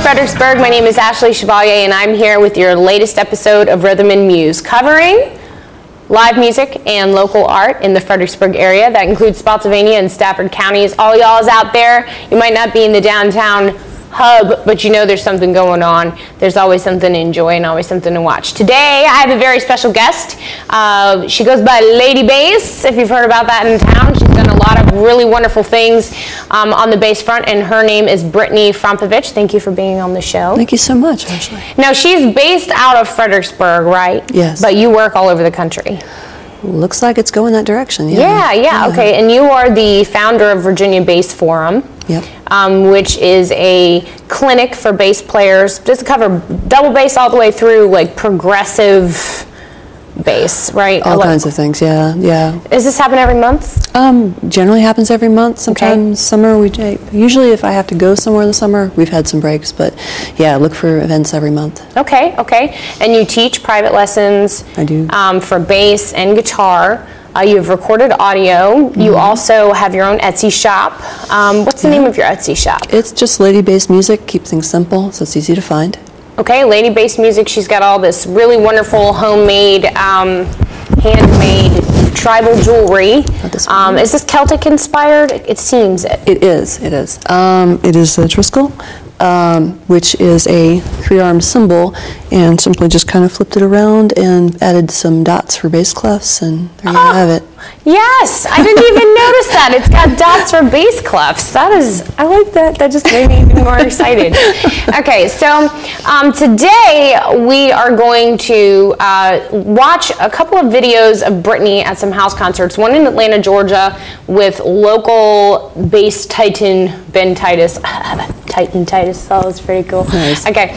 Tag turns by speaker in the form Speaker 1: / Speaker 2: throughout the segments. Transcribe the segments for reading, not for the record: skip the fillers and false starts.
Speaker 1: Fredericksburg. My name is Ashley Chevalier, and I'm here with your latest episode of Rhythm and Muse, covering live music and local art in the Fredericksburg area. That includes Spotsylvania and Stafford counties. All y'all's out there, you might not be in the downtown hub, but you know there's something going on. There's always something to enjoy and always something to watch. Today, I have a very special guest. She goes by Lady Bass, if you've heard about that in town. She's done a lot of really wonderful things on the bass front, and her name is Brittany Frompovich. Thank you for being on the show.
Speaker 2: Thank you so much, Ashley.
Speaker 1: Now, she's based out of Fredericksburg, right?
Speaker 2: Yes.
Speaker 1: But you work all over the country.
Speaker 2: Looks like it's going that direction. Yeah.
Speaker 1: Okay. And you are the founder of Virginia Bass Forum.
Speaker 2: Yep.
Speaker 1: Which is a clinic for bass players. Does it cover double bass all the way through, like progressive bass, right?
Speaker 2: All kinds of things, yeah.
Speaker 1: Does this happen every month?
Speaker 2: Generally happens every month. Sometimes summer, usually if I have to go somewhere in the summer, we've had some breaks, but yeah, look for events every month.
Speaker 1: Okay. And you teach private lessons.
Speaker 2: I do.
Speaker 1: For bass and guitar. You've recorded audio. Mm-hmm. You also have your own Etsy shop. What's the name of your Etsy shop?
Speaker 2: It's just Lady Bass Music. Keep things simple, so it's easy to find.
Speaker 1: Okay, Lady Bass Music. She's got all this really wonderful homemade, handmade tribal jewelry. Is this Celtic inspired? It seems it.
Speaker 2: It is. It is a Driscoll, which is a three-armed cymbal, and simply just kind of flipped it around and added some dots for bass clefs, and there you have it.
Speaker 1: Yes, I didn't even notice that. It's got dots for bass clefs. I like that. That just made me even more excited. Okay, so today we are going to watch a couple of videos of Brittany at some house concerts. One in Atlanta, Georgia, with local bass titan Ben Titus. Titan Titus, that was pretty cool.
Speaker 2: Nice.
Speaker 1: Okay,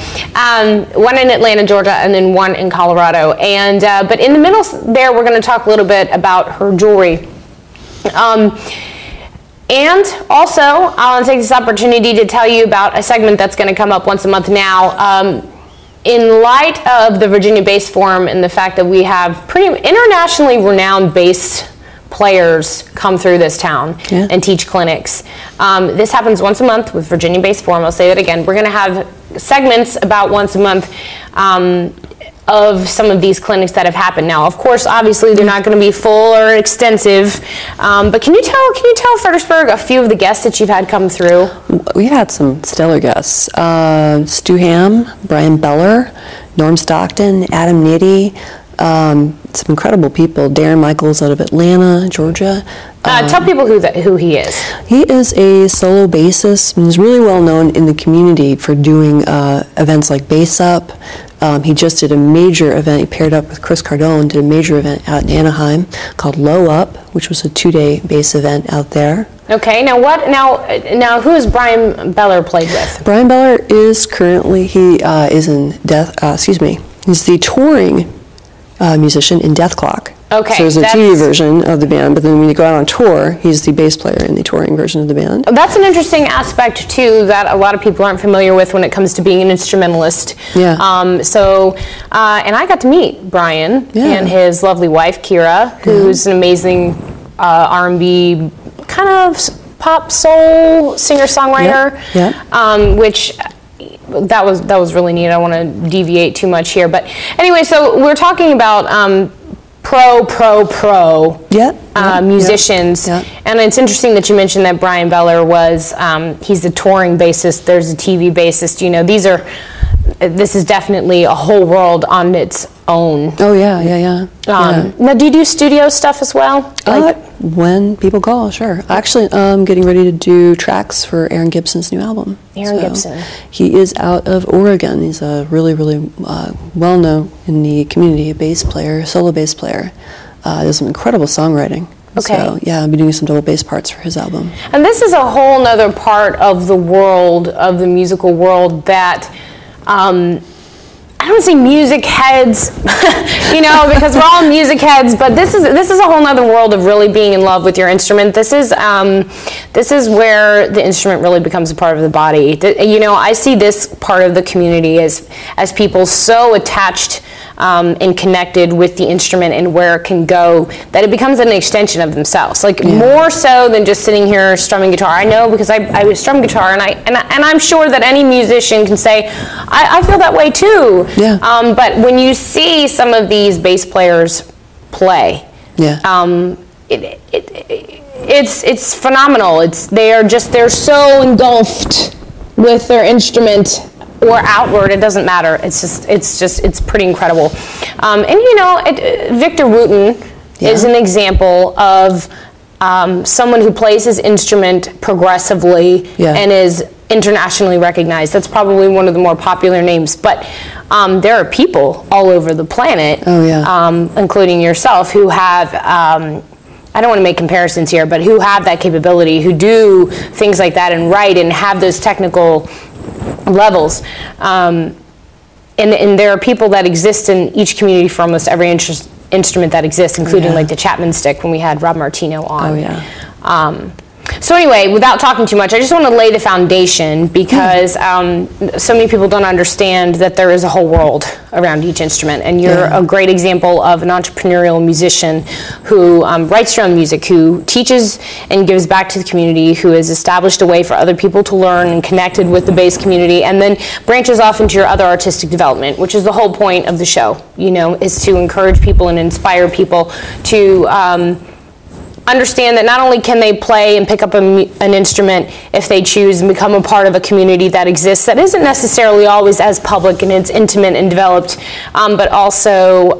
Speaker 1: one in Atlanta, Georgia, and then one in Colorado. And but in the middle there, we're going to talk a little bit about her jewelry. And also, I want to take this opportunity to tell you about a segment that's going to come up once a month now. In light of the Virginia Bass Forum and the fact that we have pretty internationally renowned bass players come through this town and teach clinics. This happens once a month with Virginia Bass Forum. I'll say that again. We're going to have segments about once a month of some of these clinics that have happened. Now, of course, obviously, they're not going to be full or extensive. But can you tell Fredericksburg a few of the guests that you've had come through?
Speaker 2: We had some stellar guests. Stu Ham, Brian Beller, Norm Stockton, Adam Nitty. Some incredible people. Darren Michaels out of Atlanta, Georgia.
Speaker 1: Tell people who he is.
Speaker 2: He is a solo bassist. He's really well known in the community for doing events like Bass Up. He just did a major event. He paired up with Chris Cardonne, did a major event out in Anaheim called Low Up, which was a 2-day bass event out there.
Speaker 1: Okay, now who has Brian Beller played with?
Speaker 2: Brian Beller is currently, he's the touring musician in Death Clock.
Speaker 1: Okay.
Speaker 2: So there's a TV version of the band, but then when you go out on tour, he's the bass player in the touring version of the band.
Speaker 1: That's an interesting aspect, too, that a lot of people aren't familiar with when it comes to being an instrumentalist.
Speaker 2: Yeah.
Speaker 1: And I got to meet Brian and his lovely wife, Kira, who's an amazing R&B kind of pop soul singer-songwriter, which... That was really neat. I don't want to deviate too much here, but anyway, so we're talking about pro musicians, and it's interesting that you mentioned that Brian Beller was he's the touring bassist. There's a TV bassist. You know, this is definitely a whole world on its own.
Speaker 2: Oh yeah.
Speaker 1: Now, do you do studio stuff as well?
Speaker 2: When people call, sure. Actually, I'm getting ready to do tracks for Aaron Gibson's new album.
Speaker 1: Aaron Gibson.
Speaker 2: He is out of Oregon. He's a really well-known in the community, a bass player, solo bass player. Does some incredible songwriting.
Speaker 1: Okay.
Speaker 2: So, yeah, I'll be doing some double bass parts for his album.
Speaker 1: And this is a whole nother part of the world, of the musical world, that I don't say music heads, you know, because we're all music heads, but this is a whole other world of really being in love with your instrument. This is where the instrument really becomes a part of the body. You know, I see this part of the community as people so attached and connected with the instrument and where it can go, that it becomes an extension of themselves. Like more so than just sitting here strumming guitar. I know because I strum guitar, and I'm sure that any musician can say, I feel that way too.
Speaker 2: Yeah.
Speaker 1: But when you see some of these bass players play, it's phenomenal. They're so engulfed with their instrument or outward, it doesn't matter. It's pretty incredible. And you know, Victor Wooten is an example of someone who plays his instrument progressively and is internationally recognized. That's probably one of the more popular names, but there are people all over the planet, including yourself, who have, I don't want to make comparisons here, but who have that capability, who do things like that and write and have those technical levels. And there are people that exist in each community for almost every instrument that exists, including like the Chapman stick when we had Rob Martino on. So anyway, without talking too much, I just want to lay the foundation because so many people don't understand that there is a whole world around each instrument, and you're a great example of an entrepreneurial musician who writes your own music, who teaches and gives back to the community, who has established a way for other people to learn and connected with the bass community, and then branches off into your other artistic development, which is the whole point of the show, you know, is to encourage people and inspire people to understand that not only can they play and pick up an instrument if they choose and become a part of a community that exists that isn't necessarily always as public and it's intimate and developed, but also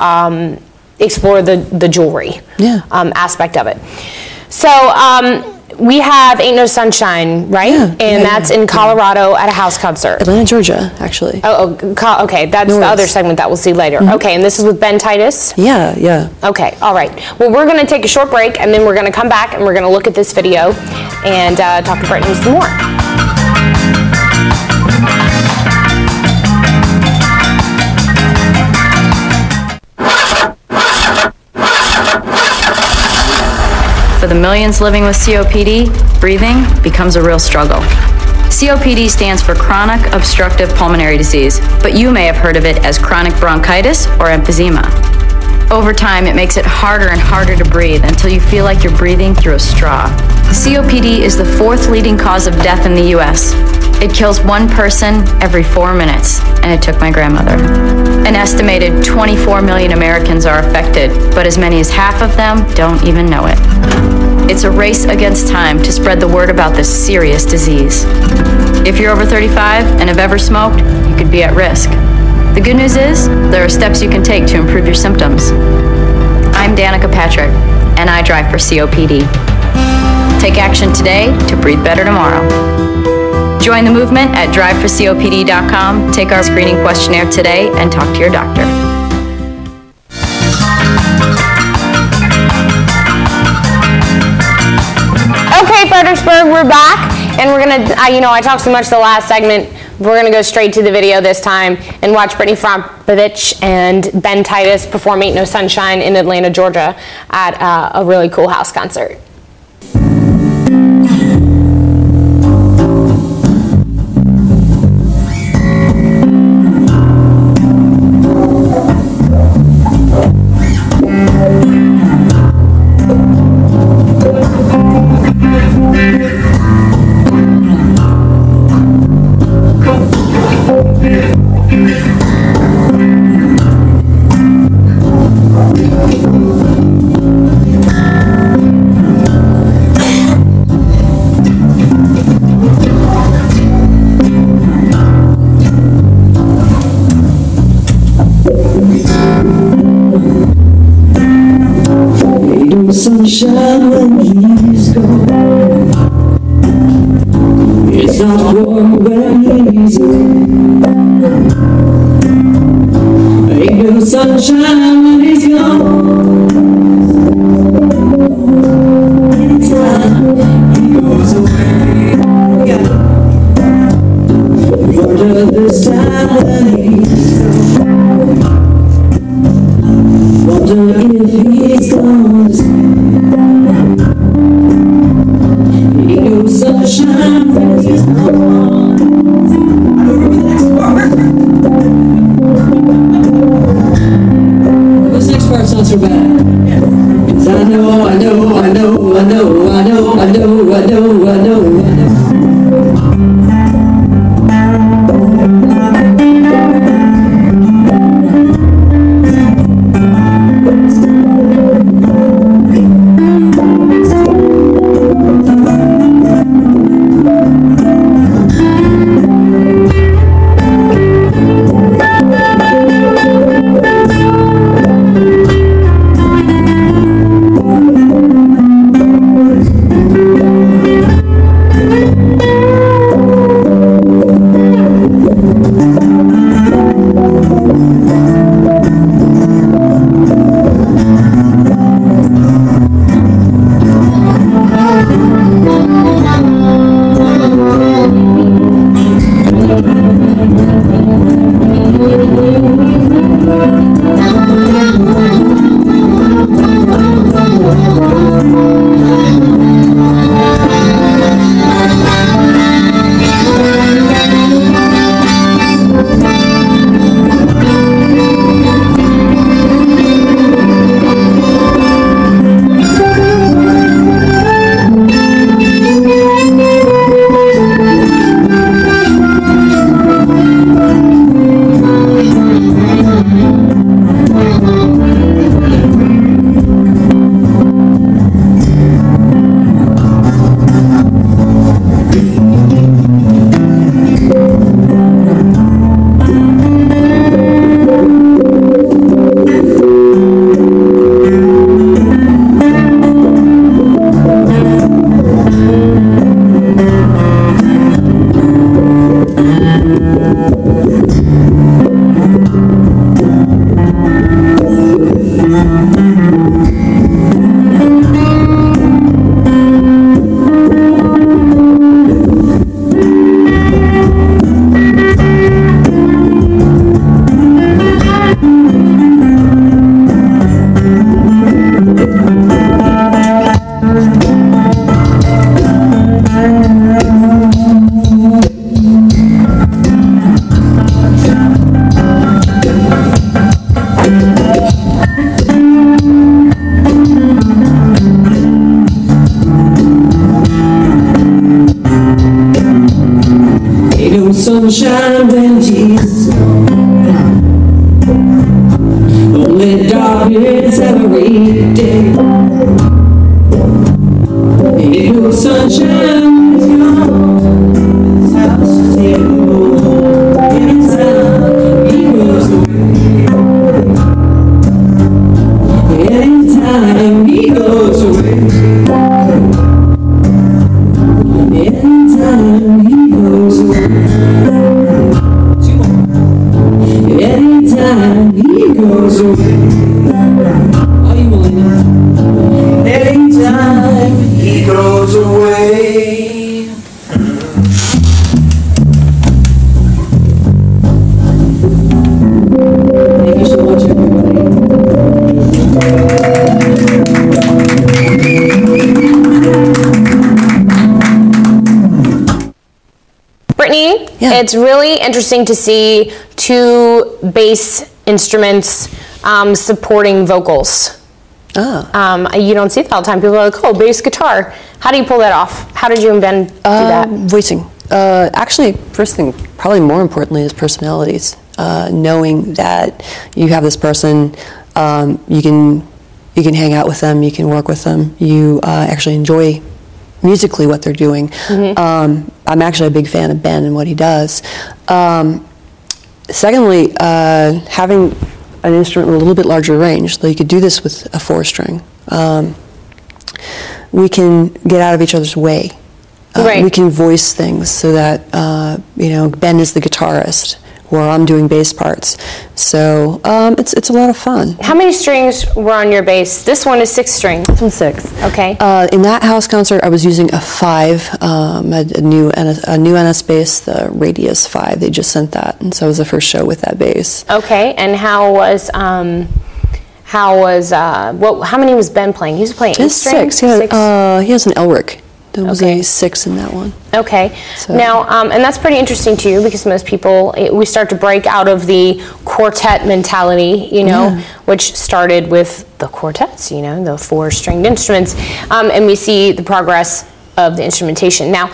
Speaker 1: explore the jewelry aspect of it. So we have Ain't No Sunshine, right? And that's in Colorado at a house concert.
Speaker 2: Atlanta, Georgia, actually.
Speaker 1: Okay, that's the other segment that we'll see later. Okay, and this is with Ben Titus?
Speaker 2: Yeah.
Speaker 1: Okay, all right. Well, we're going to take a short break, and then we're going to come back, and we're going to look at this video and talk to Brittany some more.
Speaker 3: For the millions living with COPD, breathing becomes a real struggle. COPD stands for chronic obstructive pulmonary disease, but you may have heard of it as chronic bronchitis or emphysema. Over time, it makes it harder and harder to breathe until you feel like you're breathing through a straw. COPD is the 4th leading cause of death in the US. It kills 1 person every 4 minutes, and it took my grandmother. An estimated 24 million Americans are affected, but as many as half of them don't even know it. It's a race against time to spread the word about this serious disease. If you're over 35 and have ever smoked, you could be at risk. The good news is, there are steps you can take to improve your symptoms. I'm Danica Patrick, and I drive for COPD. Take action today to breathe better tomorrow. Join the movement at driveforcopd.com, take our screening questionnaire today, and talk to your doctor.
Speaker 1: Okay, Fredericksburg, we're back, and we're gonna, I talked so much the last segment, we're gonna go straight to the video this time and watch Brittany Frompovich and Ben Titus perform Ain't No Sunshine in Atlanta, Georgia at a really cool house concert.
Speaker 4: Sunshine when he's gone. It's not warm when he's gone. Ain't no sunshine when he's gone. Anytime he goes away, wonder this time when he's gone. Wonder if he's gone. Sunshine when he's gone. I don't remember the next part. sunshine when Jesus gone. Only darkness every day. Ain't no sunshine when he's gone. This house is here. Anytime he goes away. Anytime he goes away. Anytime he goes away. Anytime he goes away. Are you willing? Anytime he goes away. Thank you so much, everybody.
Speaker 1: Brittany, it's really interesting to see two bass instruments supporting vocals.
Speaker 2: Oh.
Speaker 1: You don't see that all the time. People are like, oh, bass guitar. How do you pull that off? How did you invent do that?
Speaker 2: Voicing. Actually, first thing, probably more importantly, is personalities. Knowing that you have this person, you can hang out with them, you can work with them, you actually enjoy musically what they're doing. Mm-hmm. I'm actually a big fan of Ben and what he does. Secondly, having an instrument with a little bit larger range, though you could do this with a 4-string. We can get out of each other's way.
Speaker 1: Right.
Speaker 2: We can voice things so that you know, Ben is the guitarist, or I'm doing bass parts. So it's a lot of fun.
Speaker 1: How many strings were on your bass? This one is 6 strings.
Speaker 2: This one's 6.
Speaker 1: Okay.
Speaker 2: In that house concert, I was using a 5, a new NS bass, the Radius 5. They just sent that, and so it was the first show with that bass.
Speaker 1: Okay, and how many was Ben playing? He was playing 8 strings?
Speaker 2: 6. He has an Elric. There was a 6 in that one.
Speaker 1: Okay.
Speaker 2: So.
Speaker 1: Now, and that's pretty interesting to you because most people, we start to break out of the quartet mentality, you know, which started with the quartets, you know, the 4-stringed instruments, and we see the progress of the instrumentation. Now,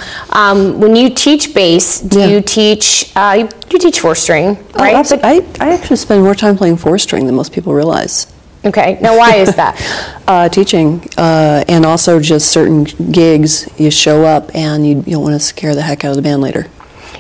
Speaker 1: when you teach bass, do you teach 4-string, right?
Speaker 2: Oh, I actually spend more time playing 4-string than most people realize.
Speaker 1: Okay, now why is that?
Speaker 2: Teaching, and also just certain gigs, you show up and you don't want to scare the heck out of the band later.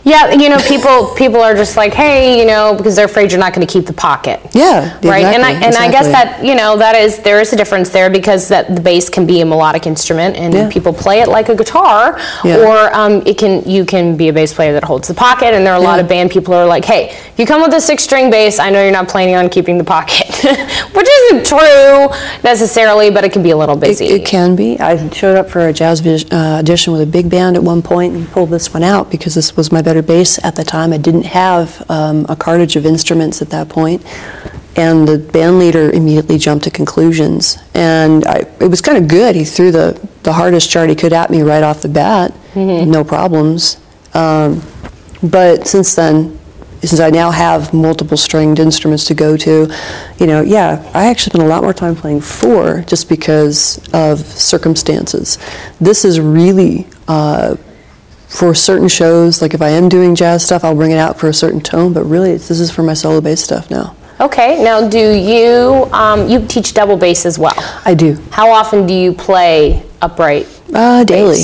Speaker 1: Yeah, you know, people are just like, hey, you know, because they're afraid you're not going to keep the pocket.
Speaker 2: Yeah,
Speaker 1: right.
Speaker 2: Exactly,
Speaker 1: And I guess that, you know, there is a difference there because that the bass can be a melodic instrument and people play it like a guitar, or you can be a bass player that holds the pocket. And there are a lot of band people who are like, hey, if you come with a 6-string bass, I know you're not planning on keeping the pocket, which isn't true necessarily, but it can be a little busy.
Speaker 2: It can be. I showed up for a jazz audition with a big band at one point and pulled this one out because this was my better bass at the time. I didn't have a cartage of instruments at that point, and the band leader immediately jumped to conclusions, and it was kind of good. He threw the hardest chart he could at me right off the bat, no problems. But since then, since I now have multiple stringed instruments to go to, you know, I actually spend a lot more time playing 4 just because of circumstances. This is really for certain shows, like if I am doing jazz stuff, I'll bring it out for a certain tone, but really this is for my solo bass stuff now.
Speaker 1: Okay, now do you, you teach double bass as well?
Speaker 2: I do.
Speaker 1: How often do you play upright?
Speaker 2: Daily.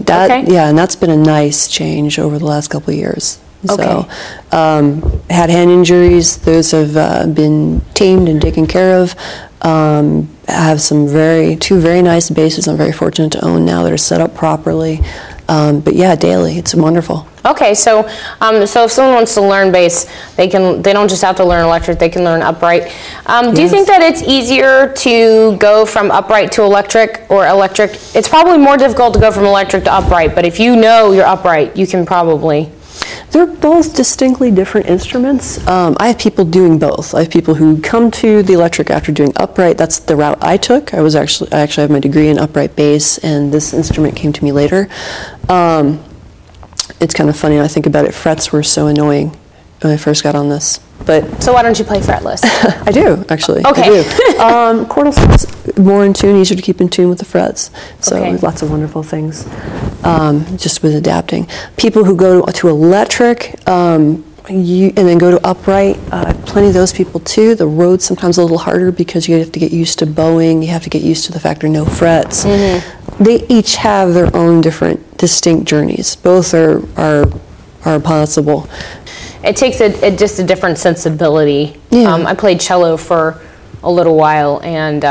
Speaker 1: Okay.
Speaker 2: Yeah, and that's been a nice change over the last couple of years. So, had hand injuries, those have been tamed and taken care of. I have two very nice basses I'm very fortunate to own now that are set up properly. But yeah, daily, it's wonderful.
Speaker 1: Okay, so if someone wants to learn bass, they don't just have to learn electric, they can learn upright. Do you think that it's easier to go from upright to electric or electric? It's probably more difficult to go from electric to upright, but if you know you're upright, you can probably.
Speaker 2: They're both distinctly different instruments. I have people doing both. I have people who come to the electric after doing upright. That's the route I took. I actually have my degree in upright bass, and this instrument came to me later. It's kind of funny when I think about it. Frets were so annoying when I first got on this. But
Speaker 1: so why don't you play fretless?
Speaker 2: I do, actually.
Speaker 1: Okay.
Speaker 2: I do. Chordal is more in tune, easier to keep in tune with the frets. So lots of wonderful things. just with adapting. People who go to electric, and then go to upright, plenty of those people too. The road's sometimes a little harder because you have to get used to bowing, you have to get used to the fact there are no frets. They each have their own different, distinct journeys. Both are possible.
Speaker 1: It takes just a different sensibility.
Speaker 2: Yeah.
Speaker 1: I played cello for a little while and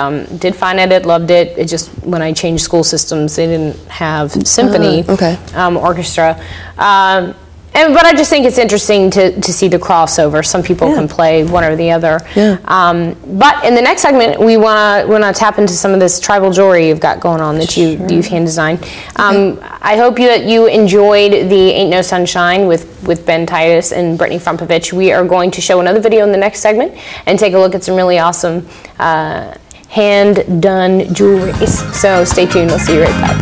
Speaker 1: did find it, loved it. It just, when I changed school systems, they didn't have symphony orchestra. But I just think it's interesting to see the crossover. Some people can play one or the other. But in the next segment, we want to tap into some of this tribal jewelry you've got going on that you've hand designed. I hope that you enjoyed the Ain't No Sunshine with Ben Titus and Brittany Frompovich. We are going to show another video in the next segment and take a look at some really awesome hand-done jewelry. So stay tuned. We'll see you right back.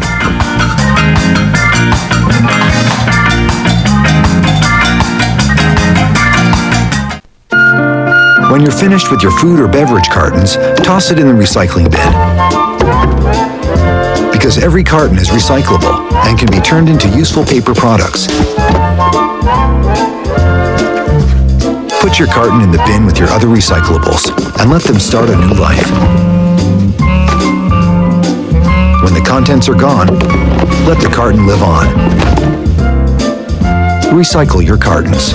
Speaker 5: When you're finished with your food or beverage cartons, toss it in the recycling bin. Because every carton is recyclable and can be turned into useful paper products. Put your carton in the bin with your other recyclables and let them start a new life. When the contents are gone, let the carton live on. Recycle your cartons.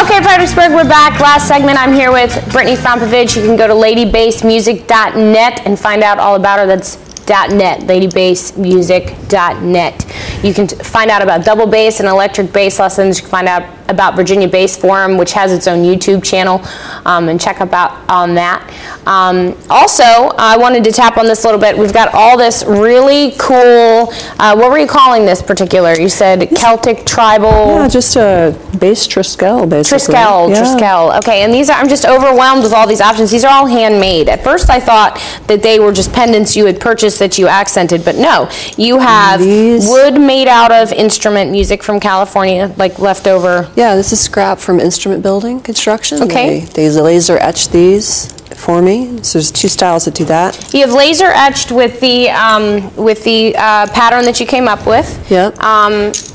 Speaker 1: Okay, Fredericksburg, we're back. Last segment, I'm here with Brittany Frompovich. You can go to ladybassemusic.net and find out all about her. That's .net, ladybassemusic.net. You can find out about double bass and electric bass lessons. You can find out about Virginia Bass Forum, which has its own YouTube channel, and check out on that. Also, I wanted to tap on this a little bit. We've got all this really cool, what were you calling this particular? You said Celtic tribal?
Speaker 2: Yeah, just a bass Triskel, basically.
Speaker 1: Triskel. Okay, and these are, I'm just overwhelmed with all these options. These are all handmade. At first I thought that they were just pendants you had purchased that you accented, but no. You have wood made out of instrument music from California, like leftover.
Speaker 2: Yeah, this is scrap from instrument building construction.
Speaker 1: Okay.
Speaker 2: They laser etch these for me. So there's two styles that do that.
Speaker 1: You have laser etched with the pattern that you came up with.
Speaker 2: Yep.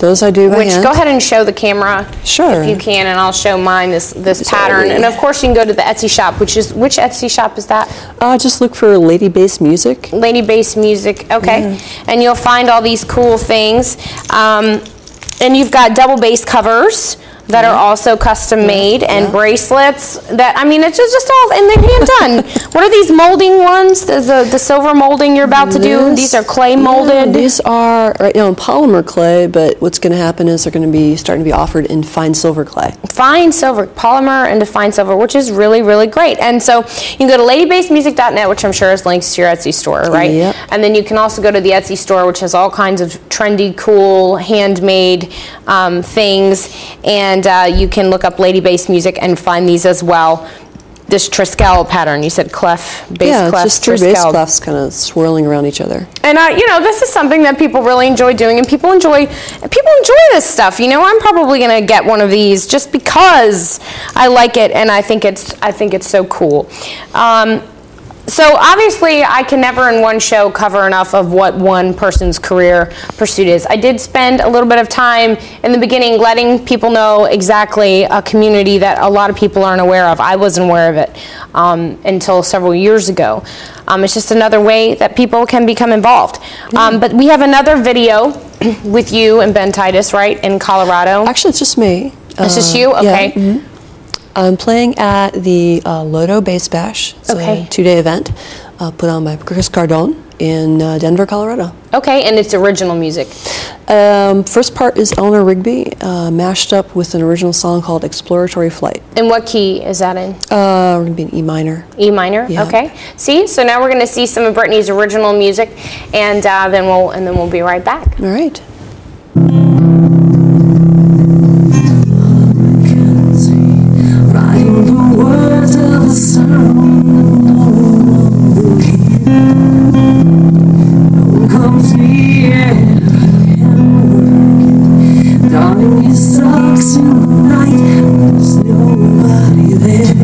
Speaker 2: Those I do by hand.
Speaker 1: Go ahead and show the camera,
Speaker 2: sure,
Speaker 1: if you can, and I'll show mine this pattern. And of course, you can go to the Etsy shop, which Etsy shop is that?
Speaker 2: Just look for Lady Bass Music.
Speaker 1: Lady Bass Music. Okay, and you'll find all these cool things. And you've got double bass covers that are also custom made, and bracelets that, I mean, it's just all in the hand done. What are these molding ones? The silver molding you're about to do? These are clay molded?
Speaker 2: These are right now in polymer clay, but what's going to happen is they're going to be starting to be offered in fine silver clay. Fine silver,
Speaker 1: polymer into fine silver, which is really, really great. And so you can go to ladybassemusic.net, which I'm sure has links to your Etsy store, right?
Speaker 2: Yep.
Speaker 1: And then you can also go to the Etsy store, which has all kinds of trendy, cool, handmade things. And you can look up Lady Bass Music and find these as well. This Triskel pattern, you said clef, bass clef,
Speaker 2: just three bass clefs kind of swirling around each other. And
Speaker 1: you know, this is something that people really enjoy doing, and people enjoy this stuff. You know, I'm probably gonna get one of these just because I like it, and I think it's so cool. So obviously, I can never in one show cover enough of what one person's career pursuit is. I did spend a little bit of time in the beginning letting people know exactly a community that a lot of people aren't aware of. I wasn't aware of it until several years ago. It's just another way that people can become involved. But we have another video with you and Ben Titus, right, in Colorado?
Speaker 2: Actually, it's just me.
Speaker 1: It's just you? Okay.
Speaker 2: Yeah. I'm playing at the LoDo Bass Bash. It's a 2-day event put on by Chris Cardonne in Denver, Colorado.
Speaker 1: Okay, and it's original music.
Speaker 2: First part is Eleanor Rigby, mashed up with an original song called Exploratory Flight.
Speaker 1: And what key is that in?
Speaker 2: We're going to be in E minor.
Speaker 1: E minor, yeah. Okay. See, so now we're going to see some of Brittany's original music, and then we'll be right back.
Speaker 2: All right.
Speaker 4: Sucks in the night, there's nobody there.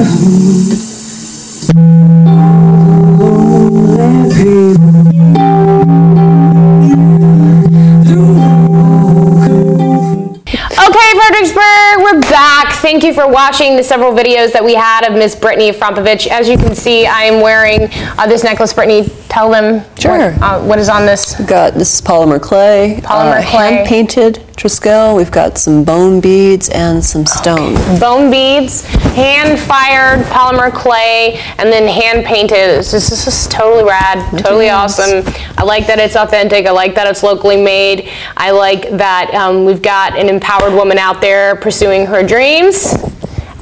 Speaker 1: Okay, Fredericksburg, we're back. Thank you for watching the several videos that we had of Miss Brittany Frompovich. As you can see, I am wearing this necklace. Brittany, tell them what is on this.
Speaker 2: This is polymer clay.
Speaker 1: Polymer clay.
Speaker 2: Hand-painted Triskel. We've got some bone beads and some stone.
Speaker 1: Okay. Bone beads, hand-fired polymer clay, and then hand-painted. This is totally rad, totally awesome. I like that it's authentic. I like that it's locally made. I like that we've got an empowered woman out there pursuing her dreams.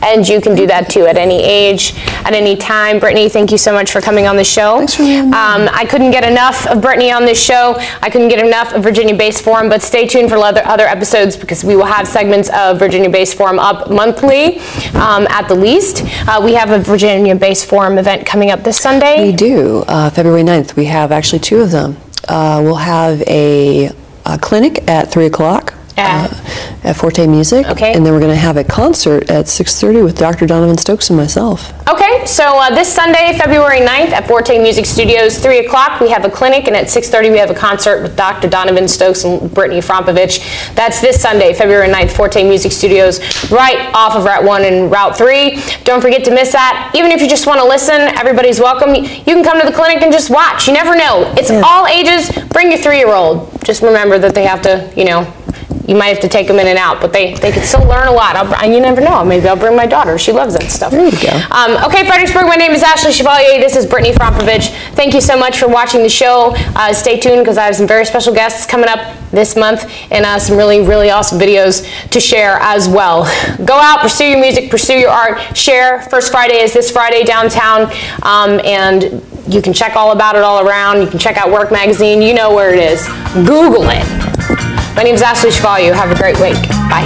Speaker 1: And you can do that too at any age, at any time. Brittany, thank you so much for coming on the show.
Speaker 2: Thanks for having me.
Speaker 1: I couldn't get enough of Brittany on this show. I couldn't get enough of Virginia Based Forum, but stay tuned for other episodes because we will have segments of Virginia Based Forum up monthly at the least. We have a Virginia Based Forum event coming up this Sunday.
Speaker 2: We do. February 9th. We have actually 2 of them. We'll have a clinic at 3 o'clock. At Forte Music, and then we're going to have a concert at 6:30 with Dr. Donovan Stokes and myself.
Speaker 1: Okay, so this Sunday, February 9th at Forte Music Studios, 3 o'clock, we have a clinic, and at 6:30 we have a concert with Dr. Donovan Stokes and Brittany Frompovich. That's this Sunday, February 9th, Forte Music Studios, right off of Route 1 and Route 3. Don't forget to miss that. Even if you just want to listen, everybody's welcome. You can come to the clinic and just watch. You never know. It's all ages. Bring your 3-year-old. Just remember that they have to, you might have to take them in and out, but they can still learn a lot. You never know. Maybe I'll bring my daughter. She loves that stuff.
Speaker 2: There you go.
Speaker 1: Okay, Fredericksburg, my name is Ashley Chevalier. This is Brittany Frompovich. Thank you so much for watching the show. Stay tuned because I have some very special guests coming up this month and some really, really awesome videos to share as well. Go out, pursue your music, pursue your art, share. First Friday is this Friday downtown, and you can check all about it all around. You can check out Work Magazine. You know where it is. Google it. My name is Ashley Chevalier. Have a great week. Bye.